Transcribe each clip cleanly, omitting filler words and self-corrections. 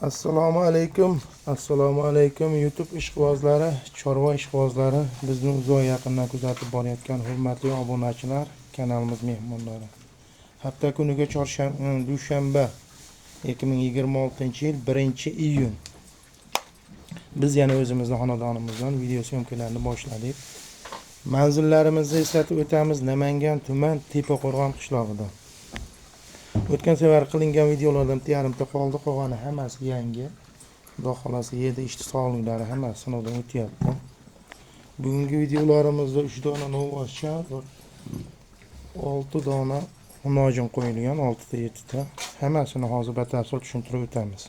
Assalomu alaykum. Assalomu alaykum YouTube ishqibozlari, chorva ishqibozlari, bizni uzoq yaqindan kuzatib borayotgan hurmatli obunachilar, kanalimiz mehmonlari. Hafta kuniga dushanba 2026-yil 1-iyun. Biz yana o'zimizning xonadonimizdan video syomkalarini boshladik. Manzillarimizni eslatib o'tamiz. Namangan tuman Tepaqo'rg'on qishlog'idan. O'tgan safar qilingan videolardan yarimta qoldi, qolgani hammasi yangi. Xudo xolasi 7 ishchi sog'liqlari hammasi sinovdan o'tyapti. Bugungi videolarimizda 3 dona novvochcha va 6 dona hunojin qo'yilgan, 6 ta 7 ta. Hammasini hozir batafsil tushuntirib o'tamiz.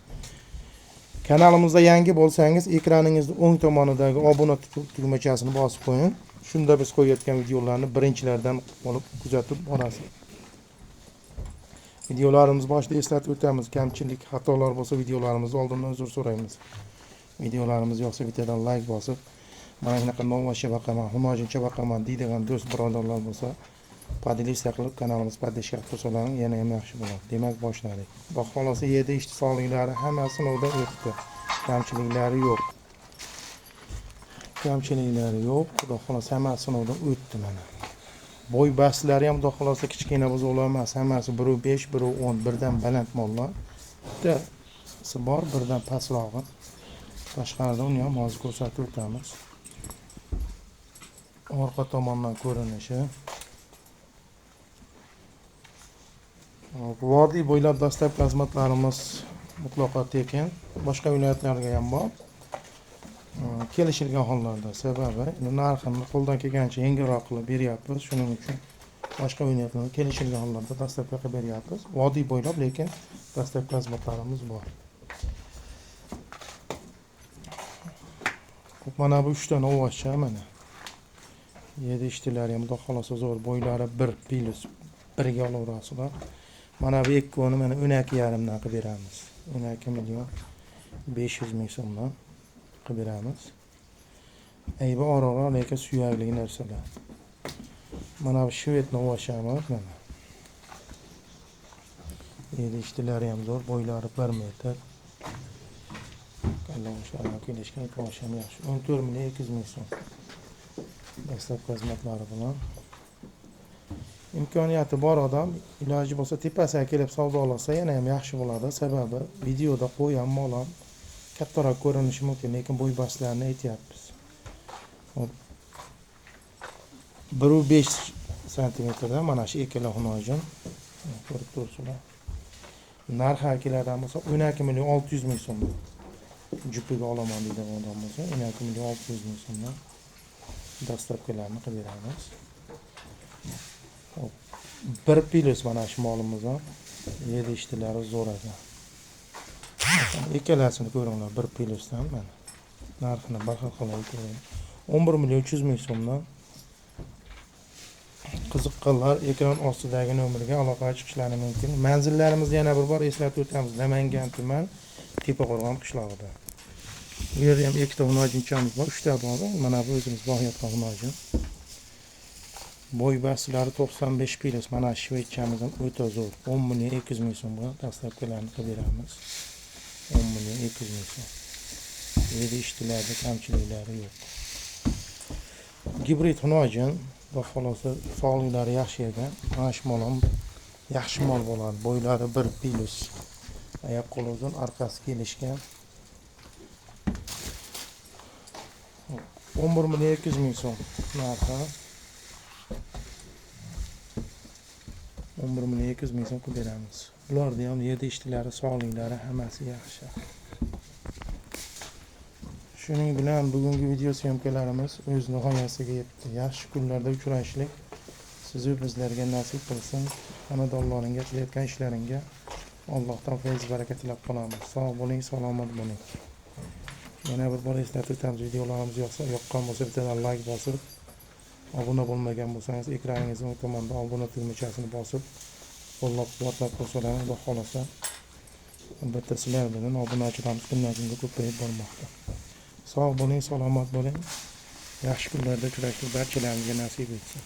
Kanalimizda yangi bo'lsangiz, ekraningizning o'ng tomonidagi obuna tugmachasini bosib qo'ying. Shunda biz qo'yayotgan videolarni birinchilardan olib kuzatib borasiz. Videolarimiz boshida eslatib o'tamiz, kamchilik, xatolar bo'lsa videolarimizni oldindan uzr so'raymiz. Videolarimiz yoqsa bittadan like bosib, mana shunaqa novvochcha baqaman, hunojincha baqaman deydigan do'st birodarlar bo'lsa, podpis qilib kanalimiz podpishka qilsalaring yana ham yaxshi bo'ladi. Demak, boshladik. Xudo xolasi 7 ishchi sog'liqlari hammasi sinovdan o'tdi. Kamchiliklari yo'q. Xudo xolasi hammasi sinovdan o'tdi mana. Boy baslari ham xudo xolasi kichkina buzoqlar emas, hammasi 1.5, 1.10, birdan baland mollar. Bittasi bor, birdan pastrog'i. Tashqarida uni ham hozir ko'rsatib o'tamiz. Orqa tomondan ko'rinishi. Vodiy bo'ylab dastlabki xizmatlarimiz mutlaqo tekin. Boshqa viloyatlarga ham bor. Kelishilgan hollarda sababi narxini qo'ldan kelgancha yengilroq qilib beryapmiz. Shuning uchun boshqa viloyatlarga kelishilgan hollarda dastlabki qilib beryapmiz. Vodiy bo'ylab, lekin dastlabki xizmatlarimiz bor. Mana bu 3 ta novvochcha mana. 7 ishchilari ham xudo xolasa zo'r, bo'ylari 1 ga olaverasizlar. Mana bu ikkoni mana 12,5 dan qilib beramiz. 12,500,000 so'mdan qilib beramiz. Aybi ora-ora, lekin suyakli narsalar. Mana bu shved novvochchamiz mana. 7 ishchilari ham zo'r, bo'ylari 1 metr. Kalloshlarga kelishgan qo'shim yaxshi. 14,200,000 so'm. Dastlabki xizmatlari bilan. Imkoniyati bor odam iloji bo'lsa tepasiga kelib savdolasa yana ham yaxshi bo'ladi. Sababi videoda qo'ygan mol ham kattaroq ko'rinishi mumkin, lekin bo'y baslarini aytyapmiz. 1.5 santimetrda mana shu ikkala hunojin ko'rib turibsizlar. Narxi keladigan bo'lsa 12,600,000 so'm. Jupiga olaman degan odam bo'lsa 12,600,000 so'mdan dastlabkilarni qilib beramiz. 1 pilos mana shu molimiz ham 7 ishchilari zo'r ekan. Ikkalasini ko'ringlar, 1 pilosdan mana. Narxini barham qilib ko'ring. 11,300,000 so'mdan. Qiziqqanlar ekran ostidagi nomerga aloqaga chiqishlari mumkin. Manzillarimizni yana bir bor eslatib o'tamiz. Namangan tuman Tepaqo'rg'on qishlog'ida. Bu yerda ham 2 ta hunojinchamiz bor, 3 ta bor. Mana bu o'zimiz boyatgan hunojin. Boy baslari 95 pilos. Mana shvedchamiz ham o'ta zo'r. 10,200,000 so'mga dastlabkilarni qilib beramiz. 10,200,000 so'm. 7 ishchilarda kamchiliklari yo'q. Gibrid hunojin, xudo xolasa sog'liqlari yaxshi ekan. Mana shu mol ham yaxshi mol bo'ladi. Bo'ylari 1 pilos. Oyoq qo'li uzun, arkasi kelishgan. 11,200,000 so'm narxi. 11,200,000 so'm qilib beramiz. Ularda ham 7 ishchilari, sog'liqlari hammasi yaxshi. Shuning bilan bugungi video syomkalarimiz o'z nihoyasiga yetdi. Yaxshi kunlarda uchrashlik sizni bizlarga nasib qilsin. Xonadonlaringga qilayotgan ishlaringga Allohdan fayz baraka tilab qolamiz. Sog' bo'ling, salomat bo'ling. Yana bir bor eslatib o'tamiz, videolarimiz yoqqan bo'lsa bittadan like bosib, obuna bo'lmagan bo'lsangiz ekraningizning o'ng tomonida obuna tugmachasini bosib, qo'llab-quvvatlab qo'ysangiz xudo xolasa albatta sizlar bilan obunachilarimiz kundan-kunga ko'payib bormoqda. Sog' bo'ling, salomat bo'ling. Yaxshi kunlarda uchrashib barchalaringizga nasib etsin.